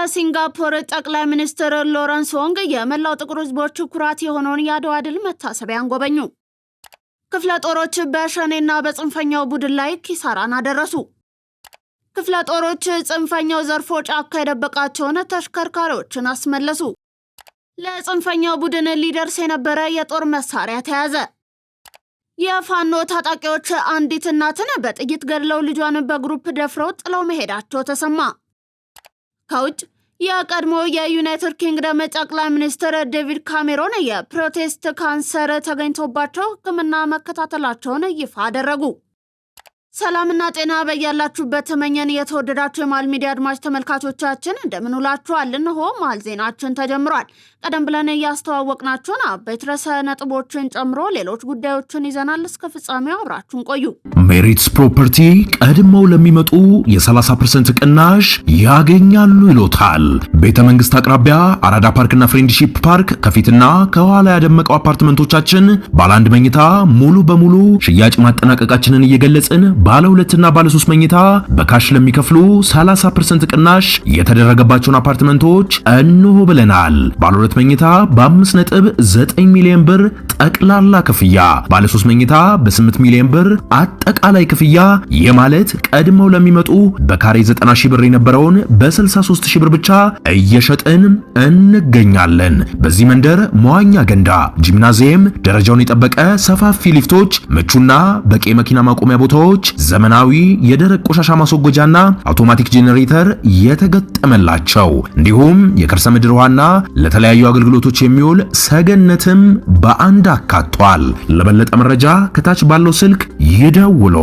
የሲንጋፖር ጠቅላይ ሚኒስትር ሎረንስ ወንግ የመላው ጥቁር ህዝቦች ኩራት የሆነውን የአድዋ ድል መታሰቢያን ጎበኙ። ክፍለ ጦሮች በሸኔና በጽንፈኛው ቡድን ላይ ኪሳራን አደረሱ። ክፍለ ጦሮች ጽንፈኛው ዘርፎ ጫካ የደበቃቸውን ተሽከርካሪዎችን አስመለሱ። ለጽንፈኛው ቡድን ሊደርስ የነበረ የጦር መሳሪያ ተያዘ። የፋኖ ታጣቂዎች አንዲት እናትን በጥይት ገድለው ልጇን በግሩፕ ደፍረው ጥለው መሄዳቸው ተሰማ። ከውጭ የቀድሞ የዩናይትድ ኪንግደም ጠቅላይ ሚኒስትር ዴቪድ ካሜሮን የፕሮስቴት ካንሰር ተገኝቶባቸው ሕክምና መከታተላቸውን ይፋ አደረጉ። ሰላምና ጤና በያላችሁበት ተመኘን። የተወደዳችሁ የማል ሚዲያ አድማጭ ተመልካቾቻችን እንደምን ውላችኋል? እነሆ ማል ዜናችን ተጀምሯል። ቀደም ብለን ያስተዋወቅናችሁን አበይት ርዕሰ ነጥቦችን ጨምሮ ሌሎች ጉዳዮችን ይዘናል። እስከ ፍጻሜው አብራችሁን ቆዩ። ሜሪትስ ፕሮፐርቲ ቀድመው ለሚመጡ የ30% ቅናሽ ያገኛሉ ይሎታል። ቤተ መንግስት አቅራቢያ አራዳ ፓርክና ፍሬንድሺፕ ፓርክ ከፊትና ከኋላ ያደመቀው አፓርትመንቶቻችን ባለ አንድ መኝታ ሙሉ በሙሉ ሽያጭ ማጠናቀቃችንን እየገለጽን ባለ ሁለትና ባለ 3 መኝታ በካሽ ለሚከፍሉ 30% ቅናሽ የተደረገባቸውን አፓርትመንቶች እንሆ ብለናል። ባለ 2 መኝታ በ5.9 ሚሊዮን ብር ጠቅላላ ክፍያ፣ ባለ 3 መኝታ በ8 ሚሊዮን ብር አጠቃላይ ክፍያ የማለት ቀድመው ለሚመጡ በካሬ 90 ሺህ ብር የነበረውን በ63 ሺህ ብር ብቻ እየሸጥን እንገኛለን። በዚህ መንደር መዋኛ ገንዳ፣ ጂምናዚየም፣ ደረጃውን የጠበቀ ሰፋፊ ሊፍቶች፣ ምቹና በቂ መኪና ማቆሚያ ቦታዎች፣ ዘመናዊ የደረቅ ቆሻሻ ማስወገጃና አውቶማቲክ ጄኔሬተር የተገጠመላቸው እንዲሁም የከርሰ ምድር ውሃና ለተለያዩ አገልግሎቶች የሚውል ሰገነትም በአንድ አካቷል። ለበለጠ መረጃ ከታች ባለው ስልክ ይደውሉ።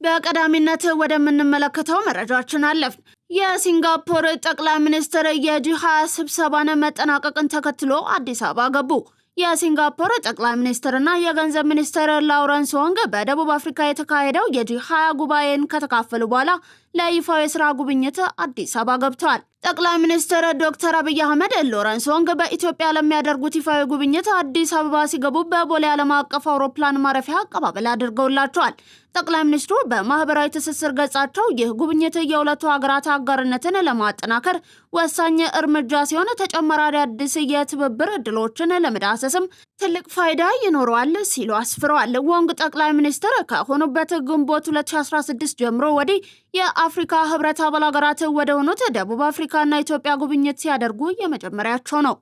በቀዳሚነት ወደምንመለከተው መረጃችን አለፍን። የሲንጋፖር ጠቅላይ ሚኒስትር የጂ20 ስብሰባን መጠናቀቅን ተከትሎ አዲስ አበባ ገቡ። የሲንጋፖር ጠቅላይ ሚኒስትርና የገንዘብ ሚኒስትር ላውረንስ ወንግ በደቡብ አፍሪካ የተካሄደው የጂ20 ጉባኤን ከተካፈሉ በኋላ ለይፋዊ የሥራ ጉብኝት አዲስ አበባ ገብተዋል። ጠቅላይ ሚኒስትር ዶክተር አብይ አህመድ ሎረንስ ወንግ በኢትዮጵያ ለሚያደርጉት ይፋዊ ጉብኝት አዲስ አበባ ሲገቡ በቦሌ ዓለም አቀፍ አውሮፕላን ማረፊያ አቀባበል አድርገውላቸዋል። ጠቅላይ ሚኒስትሩ በማህበራዊ ትስስር ገጻቸው ይህ ጉብኝት የሁለቱ ሀገራት አጋርነትን ለማጠናከር ወሳኝ እርምጃ ሲሆን ተጨማሪ አዲስ የትብብር እድሎችን ለመዳሰስም ትልቅ ፋይዳ ይኖረዋል ሲሉ አስፍረዋል። ወንግ ጠቅላይ ሚኒስትር ከሆኑበት ግንቦት 2016 ጀምሮ ወዲህ የአፍሪካ ህብረት አባል ሀገራት ወደ ሆኑት ደቡብ አፍሪካና ኢትዮጵያ ጉብኝት ሲያደርጉ የመጀመሪያቸው ነው።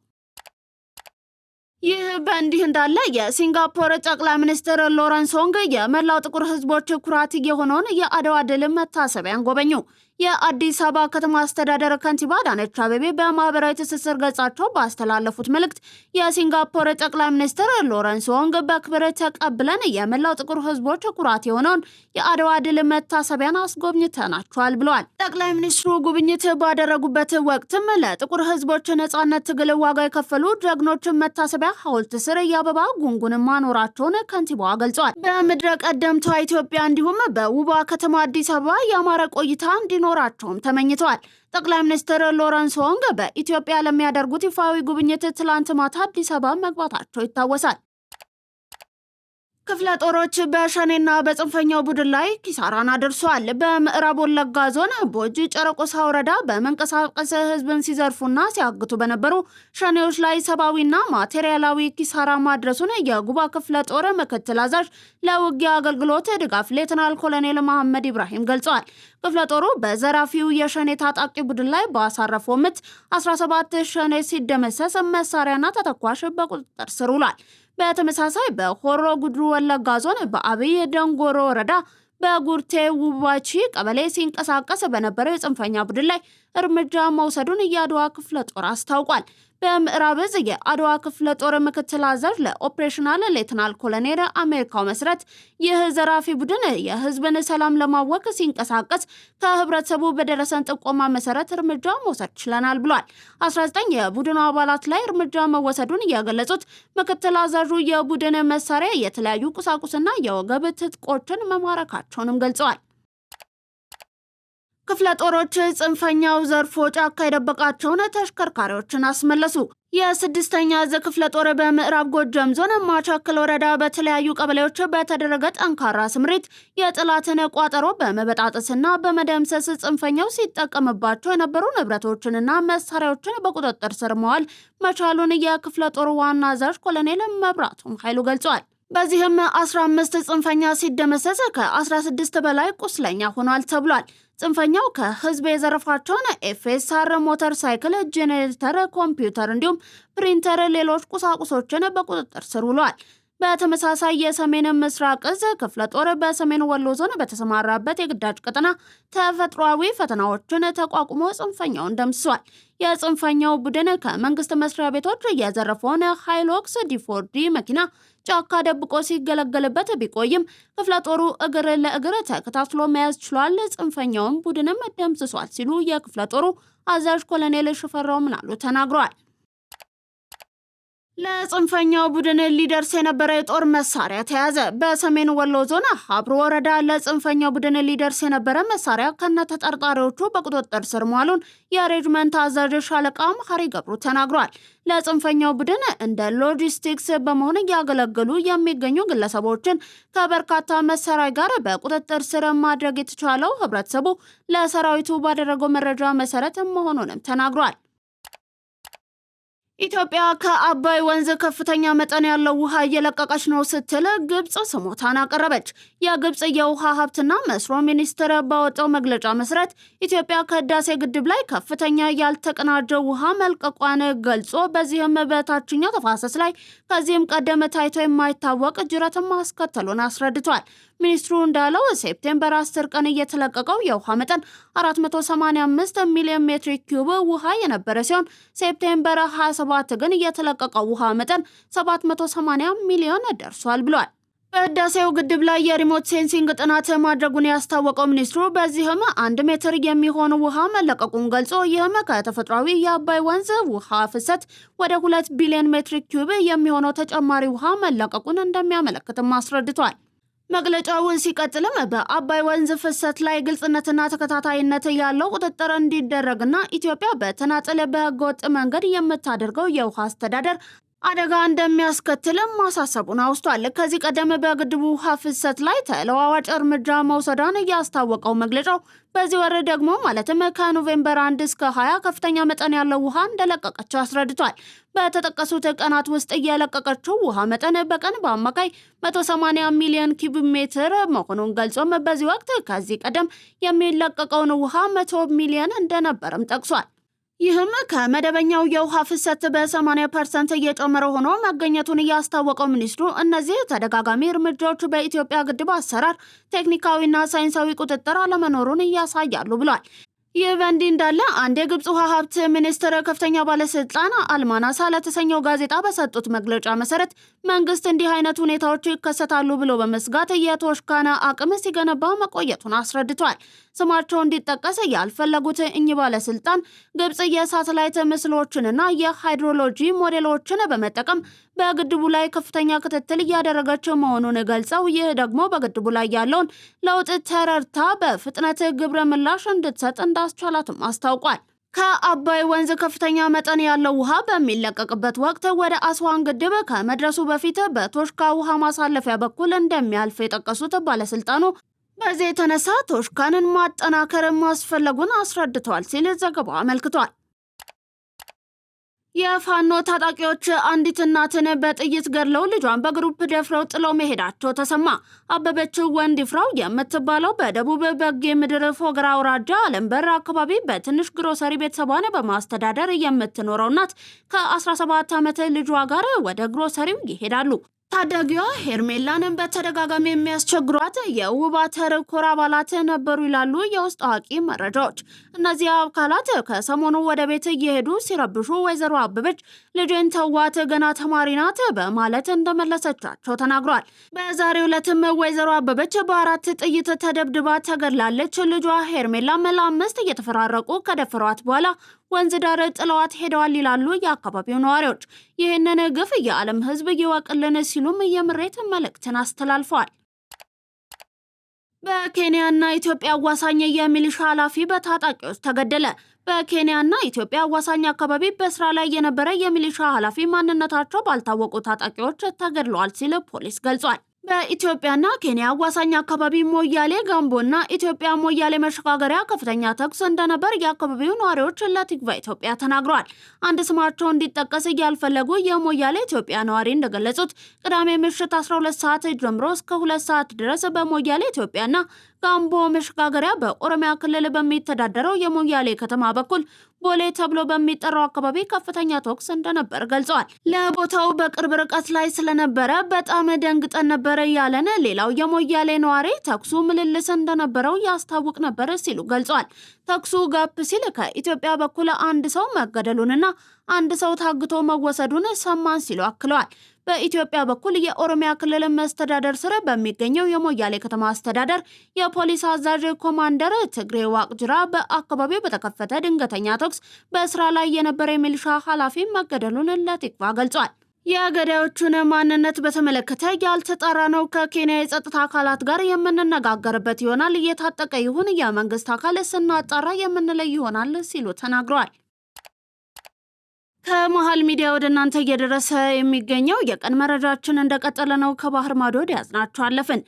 ይህ በእንዲህ እንዳለ የሲንጋፖር ጠቅላይ ሚኒስትር ሎረንስ ወንግ የመላው ጥቁር ህዝቦች ኩራት የሆነውን የአድዋ ድል መታሰቢያን ጎበኙ። የአዲስ አበባ ከተማ አስተዳደር ከንቲባ አዳነች አቤቤ በማህበራዊ ትስስር ገጻቸው ባስተላለፉት መልእክት የሲንጋፖር ጠቅላይ ሚኒስትር ሎረንስ ወንግ በክብር ተቀብለን የመላው ጥቁር ህዝቦች ኩራት የሆነውን የአድዋ ድል መታሰቢያን አስጎብኝተናቸዋል ብለዋል። ጠቅላይ ሚኒስትሩ ጉብኝት ባደረጉበት ወቅትም ለጥቁር ህዝቦች ነጻነት ትግል ዋጋ የከፈሉ ጀግኖችን መታሰቢያ ሐውልት ስር የአበባ ጉንጉን ማኖራቸውን ከንቲባዋ ገልጸዋል። በምድረ ቀደምቷ ኢትዮጵያ እንዲሁም በውቧ ከተማ አዲስ አበባ ያማረ ቆይታ እንዲኖራቸውም ተመኝተዋል። ጠቅላይ ሚኒስትር ሎረንስ ወንግ በኢትዮጵያ ለሚያደርጉት ይፋዊ ጉብኝት ትላንት ማታ አዲስ አበባ መግባታቸው ይታወሳል። ክፍለ ጦሮች በሸኔና በጽንፈኛው ቡድን ላይ ኪሳራን አድርሷል። በምዕራብ ወለጋ ዞን ቦጂ ጨረቆሳ ወረዳ በመንቀሳቀስ ህዝብን ሲዘርፉና ሲያግቱ በነበሩ ሸኔዎች ላይ ሰብአዊና ማቴሪያላዊ ኪሳራ ማድረሱን የጉባ ክፍለ ጦር ምክትል አዛዥ ለውጊያ አገልግሎት ድጋፍ ሌተናል ኮሎኔል መሐመድ ኢብራሂም ገልጸዋል። ክፍለ ጦሩ በዘራፊው የሸኔ ታጣቂ ቡድን ላይ ባሳረፈው ምት 17 ሸኔ ሲደመሰስ መሳሪያና ተተኳሽ በቁጥጥር ስር ውሏል። በተመሳሳይ በሆሮ ጉድሩ ወለጋ ዞን በአብይ ደንጎሮ ወረዳ በጉርቴ ውባቺ ቀበሌ ሲንቀሳቀስ በነበረው የጽንፈኛ ቡድን ላይ እርምጃ መውሰዱን የአድዋ ክፍለ ጦር አስታውቋል። በምዕራብ እዝ የአድዋ ክፍለ ጦር ምክትል አዛዥ ለኦፕሬሽናል ሌተናል ኮሎኔል አሜሪካው መስረት ይህ ዘራፊ ቡድን የህዝብን ሰላም ለማወክ ሲንቀሳቀስ ከህብረተሰቡ በደረሰን ጥቆማ መሰረት እርምጃ መውሰድ ችለናል ብሏል። 19 የቡድኑ አባላት ላይ እርምጃ መወሰዱን የገለጹት ምክትል አዛዡ የቡድን መሳሪያ፣ የተለያዩ ቁሳቁስና የወገብ ትጥቆችን መማረካቸውንም ገልጸዋል። ክፍለ ጦሮች ጽንፈኛው ዘርፎ ጫካ የደበቃቸውን ተሽከርካሪዎችን አስመለሱ። የ6ኛ ዕዝ ክፍለ ጦር በምዕራብ ጎጃም ዞን ማቻከል ወረዳ በተለያዩ ቀበሌዎች በተደረገ ጠንካራ ስምሪት የጠላትን ቋጠሮ በመበጣጠስና በመደምሰስ ጽንፈኛው ሲጠቀምባቸው የነበሩ ንብረቶችንና መሳሪያዎችን በቁጥጥር ስር መዋል መቻሉን የክፍለ ጦሩ ዋና አዛዥ ኮሎኔል መብራቱም ኃይሉ ገልጿል። በዚህም 15 ጽንፈኛ ሲደመሰስ ከ16 በላይ ቁስለኛ ሆኗል ተብሏል። ጽንፈኛው ከህዝብ የዘረፋቸውን ኤፍኤስአር ሞተር ሳይክል፣ ጄኔሬተር፣ ኮምፒውተር እንዲሁም ፕሪንተር፣ ሌሎች ቁሳቁሶችን በቁጥጥር ስር ውሏል። በተመሳሳይ የሰሜን ምስራቅ ዕዝ ክፍለ ጦር በሰሜን ወሎ ዞን በተሰማራበት የግዳጅ ቀጠና ተፈጥሯዊ ፈተናዎችን ተቋቁሞ ጽንፈኛውን ደምስሷል። የጽንፈኛው ቡድን ከመንግስት መስሪያ ቤቶች የዘረፈውን ሃይሎክስ ዲፎርዲ መኪና ጫካ ደብቆ ሲገለገልበት ቢቆይም ክፍለ ጦሩ እግር ለእግር ተከታትሎ መያዝ ችሏል። ጽንፈኛውን ቡድንም ደምስሷል ሲሉ የክፍለ ጦሩ አዛዥ ኮሎኔል ሽፈራው ምናሉ ተናግረዋል። ለጽንፈኛው ቡድን ሊደርስ የነበረ የጦር መሳሪያ ተያዘ። በሰሜን ወሎ ዞን ሀብሮ ወረዳ ለጽንፈኛው ቡድን ሊደርስ የነበረ መሳሪያ ከነተጠርጣሪዎቹ በቁጥጥር ስር መዋሉን የሬጅመንት አዛዥ ሻለቃ መሐሪ ገብሩ ተናግሯል። ለጽንፈኛው ቡድን እንደ ሎጂስቲክስ በመሆን እያገለገሉ የሚገኙ ግለሰቦችን ከበርካታ መሳሪያ ጋር በቁጥጥር ስር ማድረግ የተቻለው ህብረተሰቡ ለሰራዊቱ ባደረገው መረጃ መሰረት መሆኑንም ተናግሯል። ኢትዮጵያ ከአባይ ወንዝ ከፍተኛ መጠን ያለው ውሃ እየለቀቀች ነው ስትል ግብጽ ስሞታን አቀረበች። የግብጽ የውሃ ሀብትና መስኖ ሚኒስቴር ባወጣው መግለጫ መሰረት ኢትዮጵያ ከህዳሴ ግድብ ላይ ከፍተኛ ያልተቀናጀ ውሃ መልቀቋን ገልጾ በዚህም በታችኛው ተፋሰስ ላይ ከዚህም ቀደም ታይቶ የማይታወቅ ጅረትም ማስከተሉን አስረድቷል። ሚኒስትሩ እንዳለው ሴፕቴምበር 10 ቀን እየተለቀቀው የውሃ መጠን 485 ሚሊዮን ሜትር ኪዩብ ውሃ የነበረ ሲሆን ሴፕቴምበር 27 ግን እየተለቀቀው ውሃ መጠን 780 ሚሊዮን ደርሷል ብሏል። በህዳሴው ግድብ ላይ የሪሞት ሴንሲንግ ጥናት ማድረጉን ያስታወቀው ሚኒስትሩ በዚህም 1 ሜትር የሚሆን ውሃ መለቀቁን ገልጾ ይህም ከተፈጥሯዊ የአባይ ወንዝ ውሃ ፍሰት ወደ 2 ቢሊዮን ሜትር ኪዩብ የሚሆነው ተጨማሪ ውሃ መለቀቁን እንደሚያመለክትም አስረድቷል። መግለጫው ሲቀጥልም በአባይ ወንዝ ፍሰት ላይ ግልጽነትና ተከታታይነት ያለው ቁጥጥር እንዲደረግና ኢትዮጵያ በተናጠል በህገወጥ መንገድ የምታደርገው የውሃ አስተዳደር አደጋ እንደሚያስከትልም ማሳሰቡን አውስቷል። ከዚህ ቀደም በግድቡ ውሃ ፍሰት ላይ ተለዋዋጭ እርምጃ መውሰዷን ያስታወቀው መግለጫው በዚህ ወር ደግሞ ማለትም ከኖቬምበር 1 እስከ 20 ከፍተኛ መጠን ያለው ውሃ እንደለቀቀችው አስረድቷል። በተጠቀሱት ቀናት ውስጥ እየለቀቀችው ውሃ መጠን በቀን በአማካይ 180 ሚሊዮን ኪዩብ ሜትር መሆኑን ገልጾም በዚህ ወቅት ከዚህ ቀደም የሚለቀቀውን ውሃ 100 ሚሊዮን እንደነበርም ጠቅሷል። ይህም ከመደበኛው የውሃ ፍሰት በ80% እየጨመረ ሆኖ መገኘቱን ያስታወቀው ሚኒስትሩ እነዚህ ተደጋጋሚ እርምጃዎች በኢትዮጵያ ግድብ አሰራር ቴክኒካዊና ሳይንሳዊ ቁጥጥር አለመኖሩን ያሳያሉ ብሏል። ይህ በእንዲህ እንዳለ አንድ የግብጽ ውሃ ሀብት ሚኒስትር ከፍተኛ ባለስልጣን አልማናሳ ለተሰኘው ጋዜጣ በሰጡት መግለጫ መሰረት መንግስት እንዲህ አይነት ሁኔታዎች ይከሰታሉ ብሎ በመስጋት የቶሽካና አቅም ሲገነባ መቆየቱን አስረድቷል። ስማቸው እንዲጠቀስ ያልፈለጉት እኚህ ባለስልጣን ግብጽ የሳተላይት ምስሎችንና የሃይድሮሎጂ ሞዴሎችን በመጠቀም በግድቡ ላይ ከፍተኛ ክትትል እያደረገች መሆኑን ገልጸው ይህ ደግሞ በግድቡ ላይ ያለውን ለውጥ ተረድታ በፍጥነት ግብረ ምላሽ እንድትሰጥ እንዳስቻላትም አስታውቋል። ከአባይ ወንዝ ከፍተኛ መጠን ያለው ውሃ በሚለቀቅበት ወቅት ወደ አስዋን ግድብ ከመድረሱ በፊት በቶሽካ ውሃ ማሳለፊያ በኩል እንደሚያልፍ የጠቀሱት ባለስልጣኑ በዚህ የተነሳ ቶሽካንን ማጠናከር ማስፈለጉን አስረድተዋል ሲል ዘገባው አመልክቷል። የፋኖ ታጣቂዎች አንዲት እናትን በጥይት ገድለው ልጇን በግሩፕ ደፍረው ጥለው መሄዳቸው ተሰማ። አበበች ወንድፍራው የምትባለው በደቡብ በጌ ምድር ፎገራ አውራጃ አለምበር አካባቢ በትንሽ ግሮሰሪ ቤተሰቧን በማስተዳደር የምትኖረው እናት ከ17 ዓመት ልጇ ጋር ወደ ግሮሰሪው ይሄዳሉ። ታዳጊዋ ሄርሜላንን በተደጋጋሚ የሚያስቸግሯት የውባተር ኮር አባላት ነበሩ ይላሉ የውስጥ አዋቂ መረጃዎች። እነዚህ አካላት ከሰሞኑ ወደ ቤት እየሄዱ ሲረብሹ ወይዘሮ አበበች ልጄን ተዋት ገና ተማሪ ናት በማለት እንደመለሰቻቸው ተናግሯል። በዛሬው ዕለትም ወይዘሮ አበበች በ4 ጥይት ተደብድባ ተገድላለች። ልጇ ሄርሜላ ለ5 እየተፈራረቁ ከደፈሯት በኋላ ወንዝ ዳር ጥለዋት ሄደዋል ይላሉ የአካባቢው ነዋሪዎች። ይህንን ግፍ የዓለም ሕዝብ ይወቅልን ሲሉም የምሬት መልእክትን አስተላልፈዋል። በኬንያና ኢትዮጵያ አዋሳኝ የሚሊሻ ኃላፊ በታጣቂዎች ተገደለ። በኬንያና ኢትዮጵያ አዋሳኝ አካባቢ በስራ ላይ የነበረ የሚሊሻ ኃላፊ ማንነታቸው ባልታወቁ ታጣቂዎች ተገድለዋል ሲል ፖሊስ ገልጿል። በኢትዮጵያና ኬንያ አዋሳኝ አካባቢ ሞያሌ ጋምቦና ኢትዮጵያ ሞያሌ መሸጋገሪያ ከፍተኛ ተኩስ እንደነበር የአካባቢው ነዋሪዎች ለቲክቫ ኢትዮጵያ ተናግረዋል። አንድ ስማቸው እንዲጠቀስ ያልፈለጉ የሞያሌ ኢትዮጵያ ነዋሪ እንደገለጹት ቅዳሜ ምሽት 12 ሰዓት ጀምሮ እስከ 2 ሰዓት ድረስ በሞያሌ ኢትዮጵያና ጋምቦ መሸጋገሪያ በኦሮሚያ ክልል በሚተዳደረው የሞያሌ ከተማ በኩል ቦሌ ተብሎ በሚጠራው አካባቢ ከፍተኛ ተኩስ እንደነበር ገልጸዋል። ለቦታው በቅርብ ርቀት ላይ ስለነበረ በጣም ደንግጠን ነበር ያለን ሌላው የሞያሌ ነዋሪ ተኩሱ ምልልስ እንደነበረው ያስታውቅ ነበር ሲሉ ገልጸዋል። ተኩሱ ጋፕ ሲል ከኢትዮጵያ በኩል አንድ ሰው መገደሉንና አንድ ሰው ታግቶ መወሰዱን ሰማን ሲሉ አክለዋል። በኢትዮጵያ በኩል የኦሮሚያ ክልል መስተዳደር ስር በሚገኘው የሞያሌ ከተማ አስተዳደር የፖሊስ አዛዥ ኮማንደር ትግሬ ዋቅጅራ በአካባቢው በተከፈተ ድንገተኛ ተኩስ በስራ ላይ የነበረ የሚሊሻ ኃላፊ መገደሉን ለቲክቫ ገልጿል። የገዳዮቹን ማንነት በተመለከተ ያልተጣራ ነው። ከኬንያ የጸጥታ አካላት ጋር የምንነጋገርበት ይሆናል። እየታጠቀ ይሁን የመንግስት አካል ስናጣራ የምንለይ ይሆናል ሲሉ ተናግረዋል። ከመሃል ሚዲያ ወደ እናንተ እየደረሰ የሚገኘው የቀን መረጃችን እንደቀጠለ ነው። ከባህር ማዶ ያዝናችሁ አለፍን።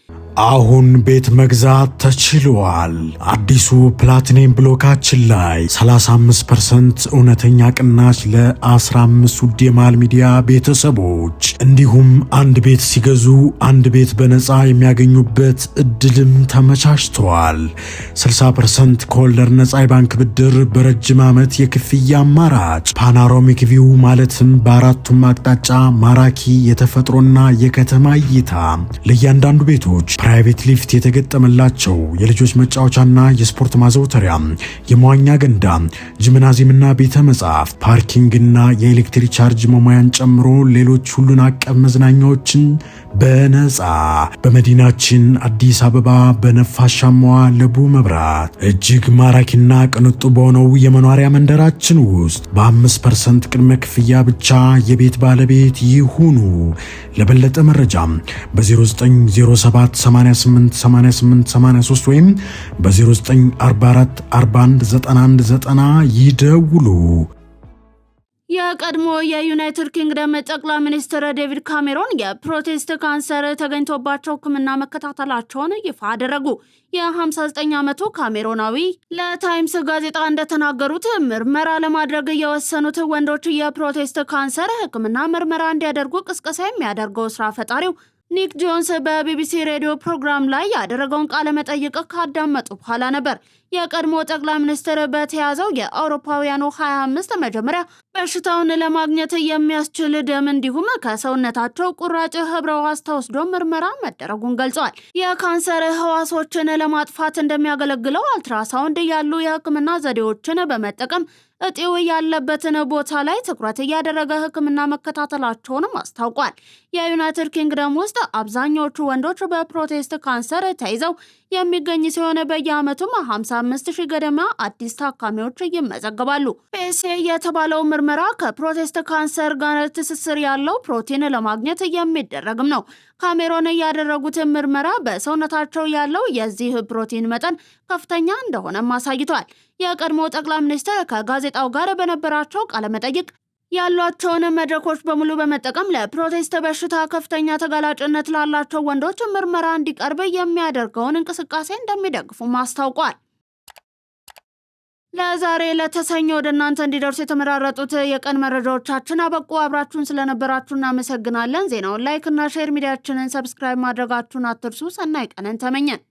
አሁን ቤት መግዛት ተችሏል። አዲሱ ፕላቲኒየም ብሎካችን ላይ 35% እውነተኛ ቅናሽ ለ15 ውድ የመሃል ሚዲያ ቤተሰቦች እንዲሁም አንድ ቤት ሲገዙ አንድ ቤት በነፃ የሚያገኙበት እድልም ተመቻችቷል። 60% ከወለድ ነፃ የባንክ ብድር በረጅም ዓመት የክፍያ አማራጭ ፓኖራሚክ ቪው ማለትም በአራቱም አቅጣጫ ማራኪ የተፈጥሮና የከተማ እይታ ለእያንዳንዱ ቤቶች ፕራይቬት ሊፍት የተገጠመላቸው የልጆች መጫወቻና የስፖርት ማዘውተሪያ፣ የመዋኛ ገንዳ፣ ጂምናዚየምና ቤተ መጻሕፍት፣ ፓርኪንግና የኤሌክትሪክ ቻርጅ መሙያን ጨምሮ ሌሎች ሁሉን አቀፍ መዝናኛዎችን በነፃ በመዲናችን አዲስ አበባ በነፋሻማዋ ለቡ መብራት እጅግ ማራኪና ቅንጡ በሆነው የመኖሪያ መንደራችን ውስጥ በ5% ቅድመ ክፍያ ብቻ የቤት ባለቤት ይሁኑ። ለበለጠ መረጃ በ0907 888883 ወይም በ0944 419190 ይደውሉ። የቀድሞ የዩናይትድ ኪንግደም ጠቅላይ ሚኒስትር ዴቪድ ካሜሮን የፕሮስቴት ካንሰር ተገኝቶባቸው ሕክምና መከታተላቸውን ይፋ አደረጉ። የ59 ዓመቱ ካሜሮናዊ ለታይምስ ጋዜጣ እንደተናገሩት ምርመራ ለማድረግ የወሰኑት ወንዶች የፕሮስቴት ካንሰር ሕክምና ምርመራ እንዲያደርጉ ቅስቀሳ የሚያደርገው ስራ ፈጣሪው ኒክ ጆንስ በቢቢሲ ሬዲዮ ፕሮግራም ላይ ያደረገውን ቃለ መጠይቅ ካዳመጡ በኋላ ነበር። የቀድሞ ጠቅላይ ሚኒስትር በተያዘው የአውሮፓውያኑ 25 መጀመሪያ በሽታውን ለማግኘት የሚያስችል ደም እንዲሁም ከሰውነታቸው ቁራጭ ህብረ ሕዋስ ተወስዶ ምርመራ መደረጉን ገልጸዋል። የካንሰር ህዋሶችን ለማጥፋት እንደሚያገለግለው አልትራሳውንድ ያሉ የህክምና ዘዴዎችን በመጠቀም እጢው ያለበትን ቦታ ላይ ትኩረት እያደረገ ህክምና መከታተላቸውንም አስታውቋል። የዩናይትድ ኪንግደም ውስጥ አብዛኞቹ ወንዶች በፕሮስቴት ካንሰር ተይዘው የሚገኝ ሲሆን በየዓመቱም 55,000 ገደማ አዲስ ታካሚዎች ይመዘገባሉ። ፒኤስኤ የተባለው ምርመራ ከፕሮስቴት ካንሰር ጋር ትስስር ያለው ፕሮቲን ለማግኘት የሚደረግም ነው። ካሜሮን ያደረጉት ምርመራ በሰውነታቸው ያለው የዚህ ፕሮቲን መጠን ከፍተኛ እንደሆነም አሳይቷል። የቀድሞ ጠቅላይ ሚኒስትር ከጋዜጣው ጋር በነበራቸው ቃለመጠይቅ ያሏቸውን መድረኮች በሙሉ በመጠቀም ለፕሮስቴት በሽታ ከፍተኛ ተጋላጭነት ላላቸው ወንዶች ምርመራ እንዲቀርብ የሚያደርገውን እንቅስቃሴ እንደሚደግፉም አስታውቋል። ለዛሬ ለተሰኞ ወደ እናንተ እንዲደርሱ የተመራረጡት የቀን መረጃዎቻችን አበቁ። አብራችሁን ስለነበራችሁ እናመሰግናለን። ዜናውን ላይክ እና ሼር፣ ሚዲያችንን ሰብስክራይብ ማድረጋችሁን አትርሱ። ሰናይ ቀንን ተመኘን።